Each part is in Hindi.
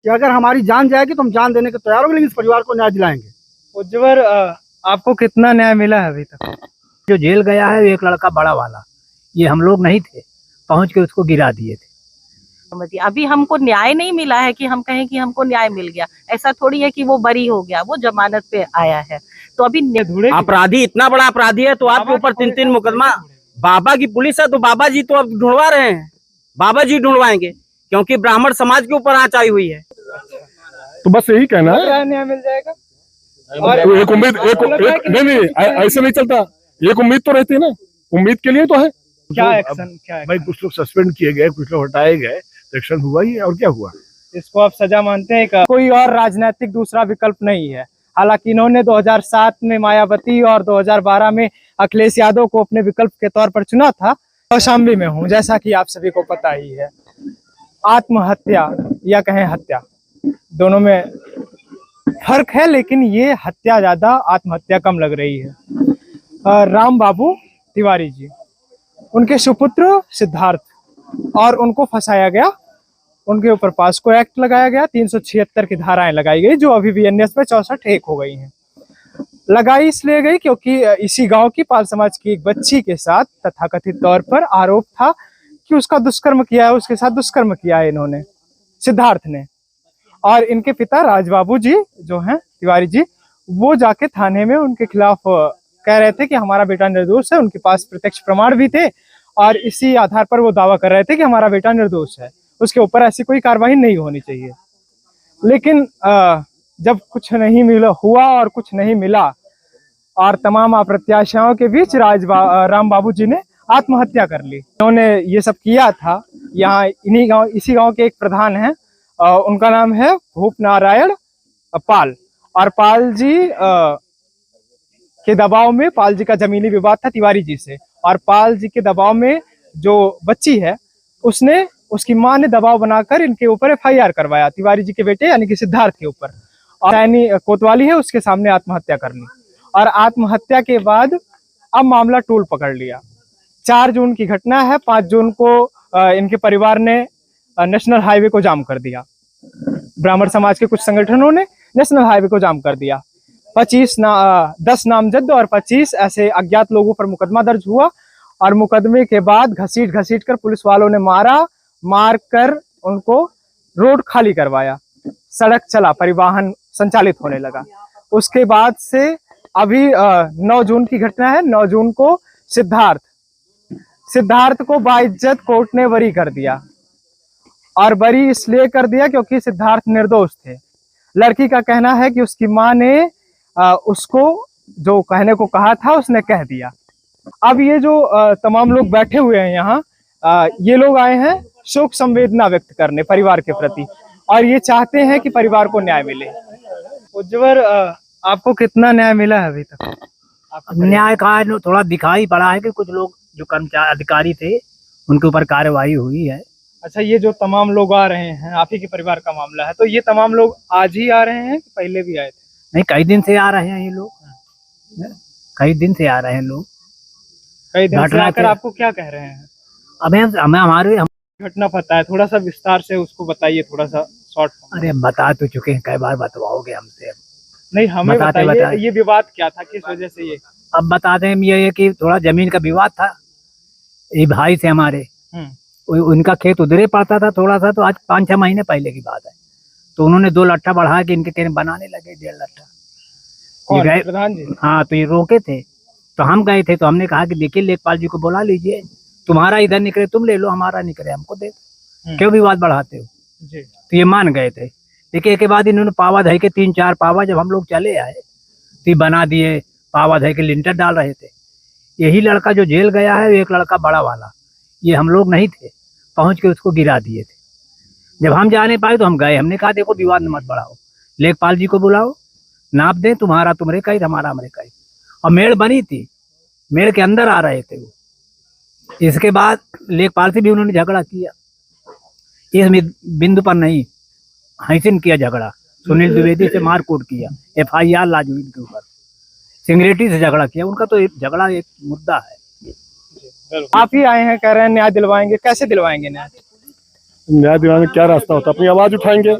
कि अगर हमारी जान जाएगी तो हम जान देने को तैयार होंगे, लेकिन इस परिवार को न्याय दिलाएंगे। उज्जवल, आपको कितना न्याय मिला है अभी तक? जो जेल गया है एक लड़का बड़ा वाला, ये हम लोग नहीं थे, पहुंच के उसको गिरा दिए थे। अभी हमको न्याय नहीं मिला है कि हम कहें कि हमको न्याय मिल गया। ऐसा थोड़ी है कि वो बरी हो गया, वो जमानत पे आया है। तो अभी अपराधी इतना बड़ा अपराधी है तो आपके ऊपर 3-3 मुकदमा। बाबा की पुलिस है तो बाबा जी तो अब ढूंढवा रहे हैं, बाबा जी ढूंढवाएंगे, क्योंकि ब्राह्मण समाज के ऊपर आंच आई हुई है। तो बस यही कहना है, न्याय मिल जाएगा। और एक उम्मीद, नहीं ऐसे नहीं चलता, एक उम्मीद तो रहती है ना, उम्मीद के लिए तो है। क्या एक्शन, क्या भाई कुछ लोग सस्पेंड किए गए, कुछ लोग हटाए गए, एक्शन हुआ ही है, और क्या हुआ? इसको आप सजा मानते हैं क्या? कोई और राजनीतिक दूसरा विकल्प नहीं है। हालांकि इन्होंने 2007 में मायावती और 2012 में अखिलेश यादव को अपने विकल्प के तौर पर चुना था। कौशाम्बी में हूँ, जैसा कि आप सभी को पता ही है। आत्महत्या या कहें हत्या, दोनों में फर्क है, लेकिन ये हत्या ज्यादा, आत्महत्या कम लग रही है। राम बाबू तिवारी जी, उनके सुपुत्र सिद्धार्थ, और उनको फंसाया गया, उनके ऊपर पास्को एक्ट लगाया गया, 376 की धाराएं लगाई गई, जो अभी बीएनएस में 64 एक हो गई हैं। लगाई इसलिए गई क्योंकि इसी गांव की पाल समाज की एक बच्ची के साथ तथाकथित तौर पर आरोप था कि उसका दुष्कर्म किया है, उसके साथ दुष्कर्म किया है इन्होंने, सिद्धार्थ ने। और इनके पिता राजबाबू जी जो हैं तिवारी जी, वो जाके थाने में उनके खिलाफ कह रहे थे कि हमारा बेटा निर्दोष है। उनके पास प्रत्यक्ष प्रमाण भी थे और इसी आधार पर वो दावा कर रहे थे कि हमारा बेटा निर्दोष है, उसके ऊपर ऐसी कोई कार्रवाई नहीं होनी चाहिए। लेकिन जब कुछ नहीं हुआ और कुछ नहीं मिला, और तमाम अप्रत्याशाओं के बीच राम बाबू जी ने आत्महत्या कर ली। उन्होंने ये सब किया था। यहाँ इसी गांव के एक प्रधान हैं, उनका नाम है भूप नारायण पाल, और पाल जी के दबाव में, पाल जी का जमीनी विवाद था तिवारी जी से, और पाल जी के दबाव में जो बच्ची है उसकी मां ने दबाव बनाकर इनके ऊपर FIR करवाया, तिवारी जी के बेटे यानी कि सिद्धार्थ के ऊपर, और सैनी कोतवाली है उसके सामने आत्महत्या कर ली। और आत्महत्या के बाद अब मामला टूल पकड़ लिया। 4 जून की घटना है। 5 जून को इनके परिवार ने नेशनल हाईवे को जाम कर दिया। ब्राह्मण समाज के कुछ संगठनों ने नेशनल हाईवे को जाम कर दिया। 10 नामजद और 25 ऐसे अज्ञात लोगों पर मुकदमा दर्ज हुआ, और मुकदमे के बाद घसीट कर पुलिस वालों ने मार कर उनको रोड खाली करवाया, सड़क चला, परिवहन संचालित होने लगा। उसके बाद से अभी 9 जून की घटना है। 9 जून को सिद्धार्थ को बाइज्जत कोर्ट ने बरी कर दिया, और बरी इसलिए कर दिया क्योंकि सिद्धार्थ निर्दोष थे। लड़की का कहना है कि उसकी मां ने उसको जो कहने को कहा था उसने कह दिया। अब ये जो तमाम लोग बैठे हुए हैं यहाँ, ये लोग आए हैं शोक संवेदना व्यक्त करने परिवार के प्रति, और ये चाहते हैं कि परिवार को न्याय मिले। उज्जवल, आपको कितना न्याय मिला है अभी तक? न्याय का थोड़ा दिखाई पड़ा है कि कुछ लोग जो कर्मचारी अधिकारी थे उनके ऊपर कार्रवाई हुई है। अच्छा, ये जो तमाम लोग आ रहे हैं, आप ही के परिवार का मामला है, तो ये तमाम लोग आज ही आ रहे हैं कि पहले भी आए थे? नहीं, कई दिन से आ रहे हैं ये लोग, कई दिन से आ रहे हैं लोग। कई दिन से आकर आपको क्या कह रहे हैं? अब हमें हमारे घटना पता है, थोड़ा सा विस्तार से उसको बताइए, थोड़ा सा शॉर्ट। अरे बता तो चुके हैं, कई बार बतवाओगे हमसे? नहीं, हमें बताइए ये विवाद क्या था, किस वजह से ये? अब बताते हैं, ये है कि थोड़ा जमीन का विवाद था। ये भाई से हमारे, उनका खेत उधरे पड़ता था थोड़ा सा, तो आज 5-6 महीने पहले की बात है। तो उन्होंने 2 लट्ठा बढ़ा के इनके कहने बनाने लगे, 1.5 लट्ठा। प्रधान जी? हाँ, तो ये रोके थे, तो हम गए थे, तो हमने कहा कि देखिए लेखपाल जी को बुला लीजिए, तुम्हारा इधर निकले तुम ले लो, हमारा निकले हमको दे दो, क्यों विवाद बढ़ाते हो जी? तो ये मान गए थे। देखिए के बाद इन्होंने पावा धई के 3-4 पावा, जब हम लोग चले आए तो बना दिए, पावा धई के लिंटर डाल रहे थे। यही लड़का जो जेल गया है एक लड़का बड़ा वाला, ये हम लोग नहीं थे, पहुंच के उसको गिरा दिए थे। जब हम जा नहीं पाए तो हम गए, हमने कहा देखो विवाद मत बढ़ाओ, लेखपाल जी को बुलाओ, नाप दें, तुम्हारा तुमरे का ही, हमारा हमरे का ही। और मेड़ बनी थी, मेड़ के अंदर आ रहे थे वो। इसके बाद लेखपाल से भी उन्होंने झगड़ा किया, इसमें बिंदु पर नहीं, हैसिन किया झगड़ा, सुनील द्विवेदी से मारकूट किया, FIR लाजू के ऊपर, सिंगरेटी से झगड़ा किया। उनका तो झगड़ा एक मुद्दा है। आप ही आए हैं, कह रहे हैं न्याय दिलवाएंगे, कैसे दिलवाएंगे न्याय? न्याय दिलाने क्या रास्ता होता है? अपनी आवाज उठाएंगे,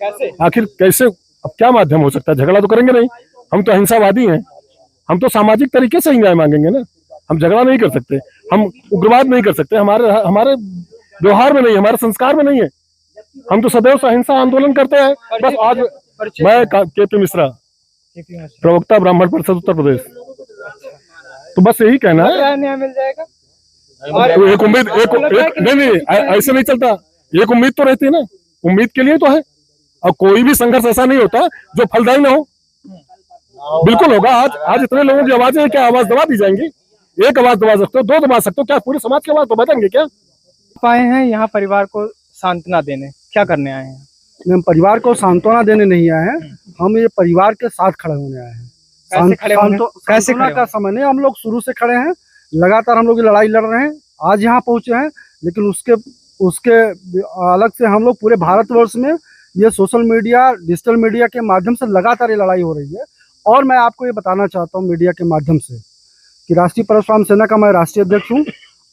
कैसे? आखिर कैसे, अब क्या माध्यम हो सकता है? झगड़ा तो करेंगे नहीं, हम तो अहिंसावादी हैं, हम तो सामाजिक तरीके से ही न्याय मांगेंगे ना। हम झगड़ा नहीं कर सकते, हम उग्रवाद नहीं कर सकते, हमारे व्यवहार में नहीं, हमारे संस्कार में नहीं है। हम तो सदैव अहिंसा आंदोलन करते हैं। बस आज मैं केपी मिश्रा, प्रवक्ता ब्राह्मण परिषद उत्तर प्रदेश, तो बस यही कहना है। न्याय मिल जाएगा? तो एक उम्मीद, नहीं ऐसे नहीं चलता। एक उम्मीद तो रहती है ना, उम्मीद के लिए तो है। और कोई भी संघर्ष ऐसा नहीं होता जो फलदायी ना हो। बिल्कुल होगा। आज इतने लोगों की आवाजें क्या आवाज दबा दी जाएंगी? एक आवाज दबा सकते हो, दो दबा सकते हो, क्या पूरे समाज की आवाज दबा देंगे क्या? आए हैं यहाँ परिवार को सांत्वना देने, क्या करने आए हैं? हम परिवार को सांत्वना देने नहीं आए हैं, हम ये परिवार के साथ खड़े होने आए हैं। कैसे खड़े होंगे? कैसे सांत्वना खड़े का समय नहीं, हम लोग शुरू से खड़े हैं, लगातार हम लोग ये लड़ाई लड़ रहे हैं। आज यहाँ पहुंचे हैं, लेकिन उसके अलग से हम लोग पूरे भारतवर्ष में ये सोशल मीडिया, डिजिटल मीडिया के माध्यम से लगातार ये लड़ाई हो रही है। और मैं आपको ये बताना चाहता हूँ मीडिया के माध्यम से कि राष्ट्रीय परशुराम सेना का मैं राष्ट्रीय अध्यक्ष हूँ,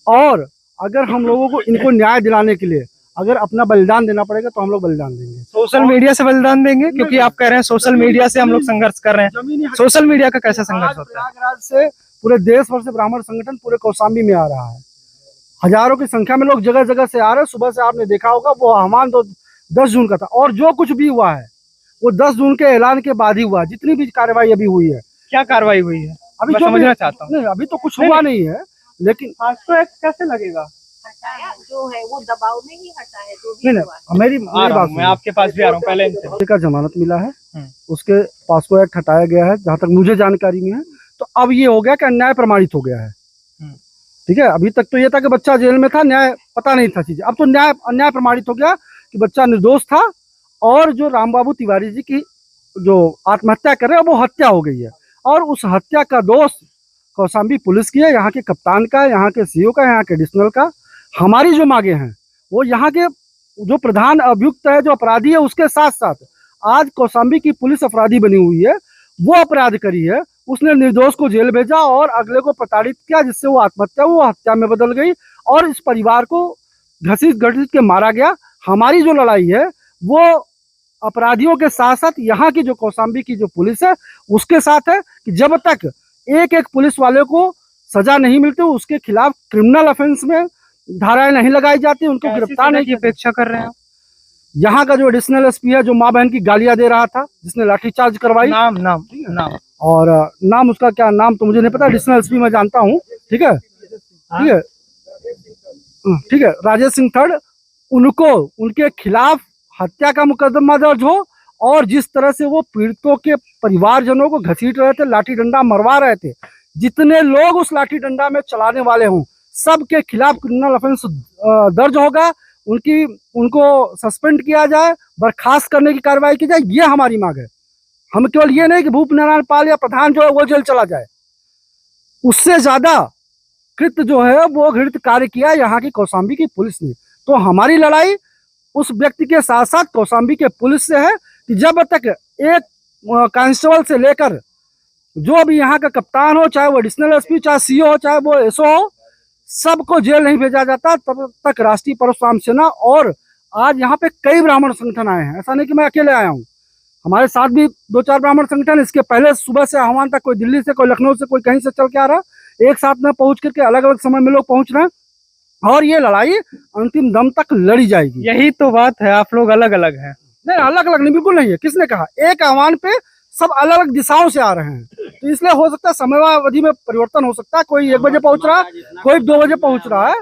और अगर हम लोगों को इनको न्याय दिलाने के लिए अगर अपना बलिदान देना पड़ेगा तो हम लोग बलिदान देंगे। सोशल मीडिया से बलिदान देंगे? क्योंकि आप कह रहे हैं सोशल मीडिया से हम लोग संघर्ष कर रहे हैं। सोशल मीडिया का कैसा संघर्ष होता है? प्रयागराज से पूरे देश भर से ब्राह्मण संगठन पूरे कौशाम्बी में आ रहा है। हजारों की संख्या में लोग जगह जगह से आ रहे हैं। सुबह से आपने देखा होगा वो आह्वान तो 10 जून का था, और जो कुछ भी हुआ है वो 10 जून के ऐलान के बाद ही हुआ। जितनी भी कार्रवाई अभी हुई है, क्या कार्रवाई हुई है अभी मैं जो समझना चाहता हूँ। नहीं, अभी तो कुछ हुआ नहीं है, लेकिन आपको कैसे लगेगा? जो है वो दबाव में ही हटा है, जो नहीं नहीं, मेरी बात मैं आपके पास भी आ रहा हूँ। पहले इनसे का जमानत मिला है, उसके पासपोर्ट एक्ट हटाया गया है जहाँ तक मुझे जानकारी में है। तो अब ये हो गया कि अन्याय प्रमाणित हो गया है। ठीक है, अभी तक तो ये था कि बच्चा जेल में था, न्याय पता नहीं था चीजें। अब तो अन्याय प्रमाणित हो गया कि बच्चा निर्दोष था, और जो रामबाबू तिवारी जी की जो आत्महत्या कर रहे हैं वो हत्या हो गई है। और उस हत्या का दोष कौशाम्बी पुलिस की है, यहाँ के कप्तान का, यहाँ के सीओ का, यहाँ के एडिशनल का। हमारी जो मांगे हैं वो यहाँ के जो प्रधान अभियुक्त है, जो अपराधी है, उसके साथ साथ आज कौशाम्बी की पुलिस अपराधी बनी हुई है। वो अपराध करी है, उसने निर्दोष को जेल भेजा और अगले को प्रताड़ित किया, जिससे वो हत्या में बदल गई, और इस परिवार को घसीट के मारा गया। हमारी जो लड़ाई है वो अपराधियों के साथ साथ यहाँ की जो कौशाम्बी की जो पुलिस है उसके साथ है, कि जब तक एक एक पुलिस वाले को सजा नहीं मिलती, उसके खिलाफ क्रिमिनल ऑफेंस में धाराएं नहीं लगाई जाती, उनको गिरफ्तार नहीं की अपेक्षा कर रहे हैं। यहाँ का जो एडिशनल एसपी है, जो माँ बहन की गालियां दे रहा था, जिसने लाठीचार्ज करवाई, नाम और नाम उसका क्या नाम तो मुझे नहीं पता, एडिशनल एसपी मैं जानता हूँ। ठीक है, ठीक है, ठीक है, राजेश सिंह थर्ड, उनको उनके खिलाफ हत्या का मुकदमा दर्ज हो, और जिस तरह से वो पीड़ितों के परिवारजनों को घसीट रहे थे, लाठी डंडा मरवा रहे थे, जितने लोग उस लाठी डंडा में चलाने वाले हों, सबके खिलाफ क्रिमिनल ऑफेंस दर्ज होगा, उनको सस्पेंड किया जाए, बर्खास्त करने की कार्रवाई की जाए। ये हमारी मांग है। हम केवल ये नहीं कि भूप नारायण पाल या प्रधान जो है वो जेल चला जाए, उससे ज्यादा कृत्य जो है वो घृणित कार्य किया यहाँ की कौशाम्बी की पुलिस ने। तो हमारी लड़ाई उस व्यक्ति के साथ साथ कौशाम्बी के पुलिस से है कि जब तक एक कांस्टेबल से लेकर जो भी यहाँ का कप्तान हो, चाहे वो एडिशनल एसपी, चाहे सीओ हो, चाहे वो एसओ हो, सबको जेल नहीं भेजा जाता, तब तक राष्ट्रीय परशुराम सेना, और आज यहाँ पे कई ब्राह्मण संगठन आए हैं। ऐसा नहीं कि मैं अकेले आया हूँ, हमारे साथ भी 2-4 ब्राह्मण संगठन। इसके पहले सुबह से आह्वान तक, कोई दिल्ली से, कोई लखनऊ से, कोई कहीं से चल के आ रहा, एक साथ में पहुंच करके अलग अलग समय में लोग पहुंच रहे हैं, और ये लड़ाई अंतिम दम तक लड़ी जाएगी। यही तो बात है, आप लोग अलग अलग हैं। नहीं, अलग अलग नहीं, बिल्कुल नहीं है। किसने कहा? एक आह्वान पे सब अलग अलग दिशाओं से आ रहे हैं, तो इसलिए हो सकता है समयावधि में परिवर्तन हो सकता है। कोई 1 बजे पहुंच रहा है, कोई 2 बजे पहुंच रहा है,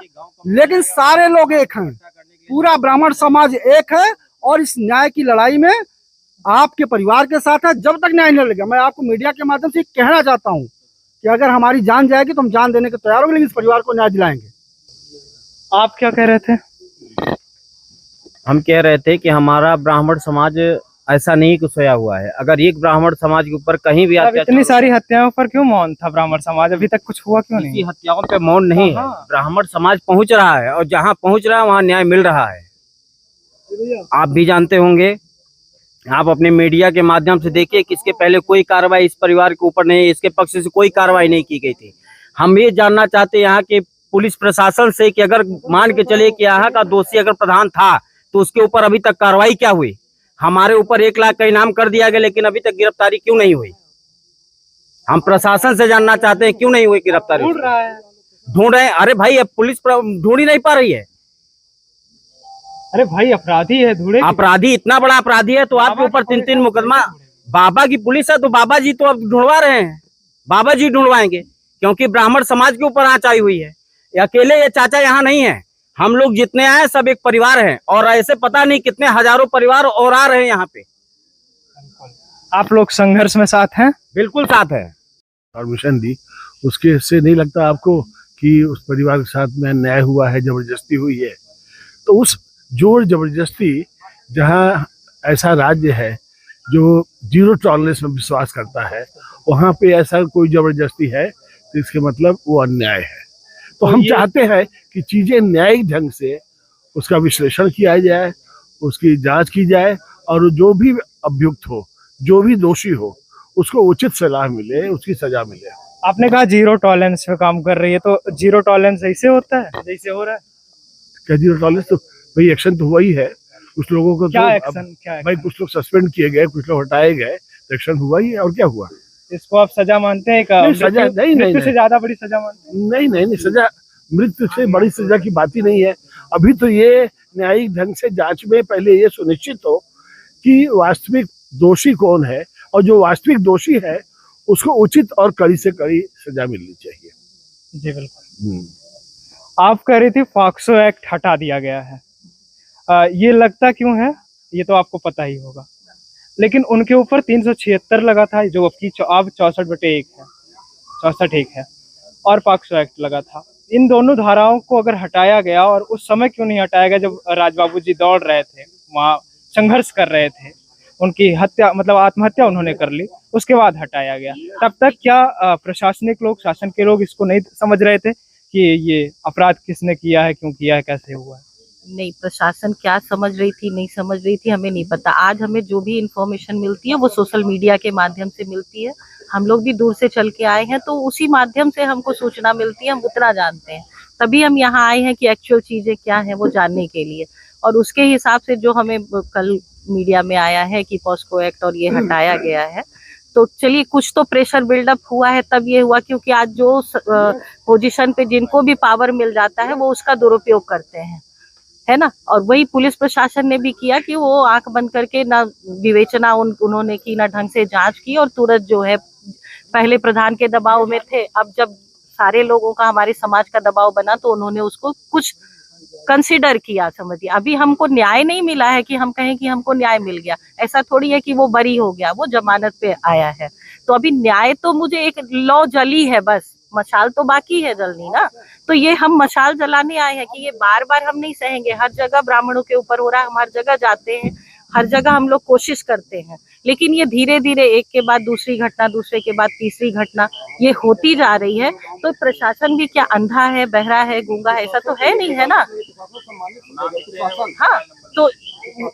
लेकिन सारे लोग एक हैं, पूरा ब्राह्मण समाज एक है, और इस न्याय की लड़ाई में आपके परिवार के साथ है। जब तक न्याय नहीं लगेगा, मैं आपको मीडिया के माध्यम से कहना चाहता हूँ कि अगर हमारी जान जाएगी तो हम जान देने के तैयार होंगे, लेकिन इस परिवार को न्याय दिलाएंगे। आप क्या कह रहे थे? हम कह रहे थे कि हमारा ब्राह्मण समाज ऐसा नहीं कि सोया हुआ है। अगर एक ब्राह्मण समाज के ऊपर कहीं भी इतनी सारी हत्याओं पर क्यों मौन था ब्राह्मण समाज? अभी तक कुछ हुआ क्यों नहीं? हत्याओं पे मौन नहीं है। ब्राह्मण समाज पहुंच रहा है, और जहां पहुंच रहा है वहां न्याय मिल रहा है। आप भी जानते होंगे, आप अपने मीडिया के माध्यम से देखिए कि इसके पहले कोई कार्रवाई इस परिवार के ऊपर नहीं, इसके पक्ष से कोई कार्रवाई नहीं की गई थी। हम ये जानना चाहते हैं यहाँ के पुलिस प्रशासन से कि अगर मान के चलिए कि यहाँ का दोषी अगर प्रधान था तो उसके ऊपर अभी तक कार्रवाई क्या हुई? हमारे ऊपर 1 लाख का इनाम कर दिया गया, लेकिन अभी तक गिरफ्तारी क्यों नहीं हुई? हम प्रशासन से जानना चाहते हैं क्यों नहीं हुई गिरफ्तारी? ढूंढ रहा है। ढूंढ रहे हैं। अरे भाई, अब पुलिस ढूंढ ही नहीं पा रही है। अरे भाई अपराधी है, ढूंढे। अपराधी इतना बड़ा अपराधी है तो आपके ऊपर 3-3 मुकदमा। बाबा की पुलिस है तो बाबा जी तो अब ढूंढवा रहे हैं, बाबा जी ढूंढवाएंगे, क्योंकि ब्राह्मण समाज के ऊपर आंच आई हुई है। अकेले ये चाचा यहाँ नहीं है, हम लोग जितने आए सब एक परिवार हैं, और ऐसे पता नहीं कितने हजारों परिवार और आ रहे हैं यहाँ पे। आप लोग संघर्ष में साथ हैं? बिल्कुल साथ है। परमिशन दी, उसके से नहीं लगता आपको कि उस परिवार के साथ में अन्याय हुआ है, जबरदस्ती हुई है? तो उस जोर जबरदस्ती, जहाँ ऐसा राज्य है जो जीरो टॉलरेंस में विश्वास करता है, वहाँ पे ऐसा कोई जबरदस्ती है तो इसके मतलब वो अन्याय है। तो हम चाहते हैं कि चीजें न्यायिक ढंग से उसका विश्लेषण किया जाए, उसकी जांच की जाए, और जो भी अभियुक्त हो, जो भी दोषी हो, उसको उचित सलाह मिले, उसकी सजा मिले। आपने कहा जीरो टॉलरेंस पे काम कर रही है, तो जीरो टॉलरेंस ऐसे होता है जैसे हो रहा है? क्या जीरो टॉलरेंस? तो भाई एक्शन तो हुआ ही है। कुछ लोगों को क्या तो एक्शन? क्या भाई कुछ लोग सस्पेंड किए गए, कुछ लोग हटाए गए, तो एक्शन हुआ ही है। और क्या हुआ? इसको आप सजा मानते हैं? नहीं, सजा नहीं, मृत्यु से ज्यादा बड़ी सजा मानते हैं? नहीं नहीं नहीं, सजा मृत्यु से बड़ी सजा की बात ही नहीं है। अभी तो ये न्यायिक ढंग से जांच में पहले ये सुनिश्चित हो कि वास्तविक दोषी कौन है, और जो वास्तविक दोषी है उसको उचित और कड़ी से कड़ी सजा मिलनी चाहिए। जी बिल्कुल। आप कह रही थी पॉक्सो एक्ट हटा दिया गया है, ये लगता क्यों है? ये तो आपको पता ही होगा, लेकिन उनके ऊपर 376 लगा था, जो अब 64/1 है, 64 है, और पॉक्सो एक्ट लगा था। इन दोनों धाराओं को अगर हटाया गया, और उस समय क्यों नहीं हटाया गया जब राजबाबू जी दौड़ रहे थे, वहाँ संघर्ष कर रहे थे, उनकी हत्या मतलब आत्महत्या उन्होंने कर ली, उसके बाद हटाया गया? तब तक क्या प्रशासनिक लोग, शासन के लोग इसको नहीं समझ रहे थे कि ये अपराध किसने किया है, क्यों किया है, कैसे हुआ है? नहीं, प्रशासन क्या समझ रही थी, नहीं समझ रही थी, हमें नहीं पता। आज हमें जो भी इंफॉर्मेशन मिलती है वो सोशल मीडिया के माध्यम से मिलती है। हम लोग भी दूर से चल के आए हैं, तो उसी माध्यम से हमको सूचना मिलती है, हम उतना जानते हैं। तभी हम यहाँ आए हैं कि एक्चुअल चीजें क्या हैं वो जानने के लिए, और उसके हिसाब से जो हमें कल मीडिया में आया है कि पॉस्को एक्ट और ये हटाया गया है, तो चलिए कुछ तो प्रेशर बिल्डअप हुआ है, तब ये हुआ। क्योंकि आज जो पोजीशन पे जिनको भी पावर मिल जाता है वो उसका दुरुपयोग करते हैं, है ना। और वही पुलिस प्रशासन ने भी किया कि वो आंख बंद करके ना विवेचना उन्होंने की, ना ढंग से जांच की, और तुरंत जो है, पहले प्रधान के दबाव में थे, अब जब सारे लोगों का, हमारे समाज का दबाव बना, तो उन्होंने उसको कुछ कंसिडर किया, समझिए। अभी हमको न्याय नहीं मिला है कि हम कहें कि हमको न्याय मिल गया। ऐसा थोड़ी है कि वो बरी हो गया, वो जमानत पे आया है। तो अभी न्याय तो मुझे, एक लौ जली है, बस मशाल तो बाकी है जलनी ना। तो ये हम मशाल जलाने आए हैं कि ये बार बार हम नहीं सहेंगे। हर जगह ब्राह्मणों के ऊपर हो रहा है, हम हर जगह जाते हैं, हर जगह हम लोग कोशिश करते हैं, लेकिन ये धीरे धीरे एक के बाद दूसरी घटना, दूसरे के बाद तीसरी घटना ये होती जा रही है। तो प्रशासन भी क्या अंधा है, बहरा है, गूंगा है? ऐसा तो है नहीं, है ना। हाँ, तो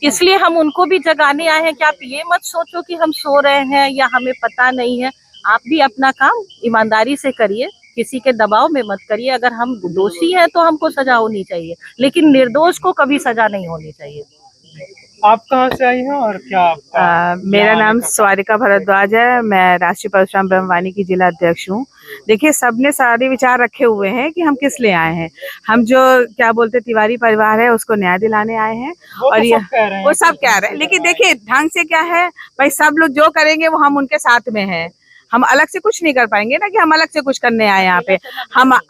इसलिए हम उनको भी जगाने आए हैं कि आप ये मत सोचो कि हम सो रहे हैं या हमें पता नहीं है। आप भी अपना काम ईमानदारी से करिए, किसी के दबाव में मत करिए। अगर हम दोषी हैं तो हमको सजा होनी चाहिए, लेकिन निर्दोष को कभी सजा नहीं होनी चाहिए। आप कहाँ से आई हैं और क्या? मेरा नाम स्वारिका भारद्वाज है, मैं राष्ट्रीय परशुराम ब्रह्मवाणी की जिला अध्यक्ष हूँ। देखिए, सबने सारे विचार रखे हुए हैं कि हम किस लिए आए हैं। हम जो क्या बोलते तिवारी परिवार है उसको न्याय दिलाने आए हैं, और ये वो सब कह रहे हैं। लेकिन देखिए ढंग से क्या है भाई, सब लोग जो करेंगे वो हम उनके साथ में हैं। हम अलग से कुछ नहीं कर पाएंगे ना, कि हम अलग से कुछ करने आए यहाँ पे।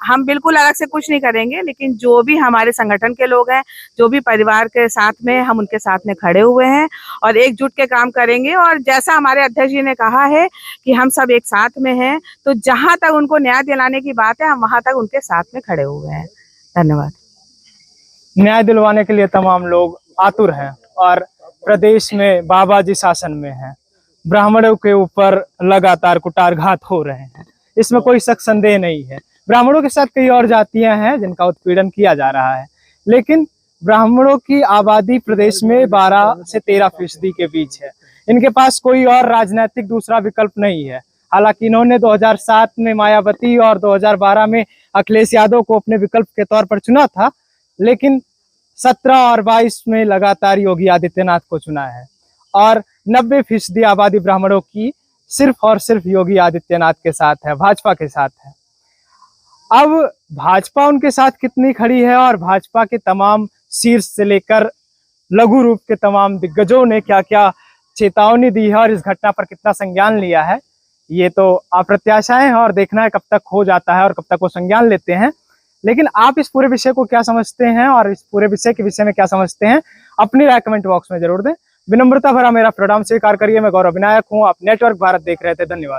हम बिल्कुल अलग से कुछ नहीं करेंगे, लेकिन जो भी हमारे संगठन के लोग हैं, जो भी परिवार के साथ में, हम उनके साथ में खड़े हुए हैं और एकजुट के काम करेंगे। और जैसा हमारे अध्यक्ष जी ने कहा है कि हम सब एक साथ में हैं, तो जहां तक उनको न्याय दिलाने की बात है, हम वहां तक उनके साथ में खड़े हुए हैं। धन्यवाद। न्याय दिलवाने के लिए तमाम लोग आतुर हैं, और प्रदेश में बाबा जी शासन में हैं। ब्राह्मणों के ऊपर लगातार कुटारघात हो रहे हैं, इसमें कोई शक संदेह नहीं है। ब्राह्मणों के साथ कई और जातियां हैं जिनका उत्पीड़न किया जा रहा है, लेकिन ब्राह्मणों की आबादी प्रदेश में 12 से 13% के बीच है। इनके पास कोई और राजनीतिक दूसरा विकल्प नहीं है। हालांकि इन्होंने 2007 में मायावती और 2012 में अखिलेश यादव को अपने विकल्प के तौर पर चुना था, लेकिन 17 और 22 में लगातार योगी आदित्यनाथ को चुना है। और 90% आबादी ब्राह्मणों की सिर्फ और सिर्फ योगी आदित्यनाथ के साथ है, भाजपा के साथ है। अब भाजपा उनके साथ कितनी खड़ी है और भाजपा के तमाम शीर्ष से लेकर लघु रूप के तमाम दिग्गजों ने क्या क्या चेतावनी दी है और इस घटना पर कितना संज्ञान लिया है, ये तो अप्रत्याशाएं हैं और देखना है कब तक हो जाता है और कब तक वो संज्ञान लेते हैं। लेकिन आप इस पूरे विषय को क्या समझते हैं और इस पूरे विषय के विषय में क्या समझते हैं, अपनी राय कमेंट बॉक्स में जरूर दें। विनम्रता भरा मेरा प्रणाम स्वीकार करिए। मैं गौरव विनायक हूँ, आप नेटवर्क भारत देख रहे थे। धन्यवाद।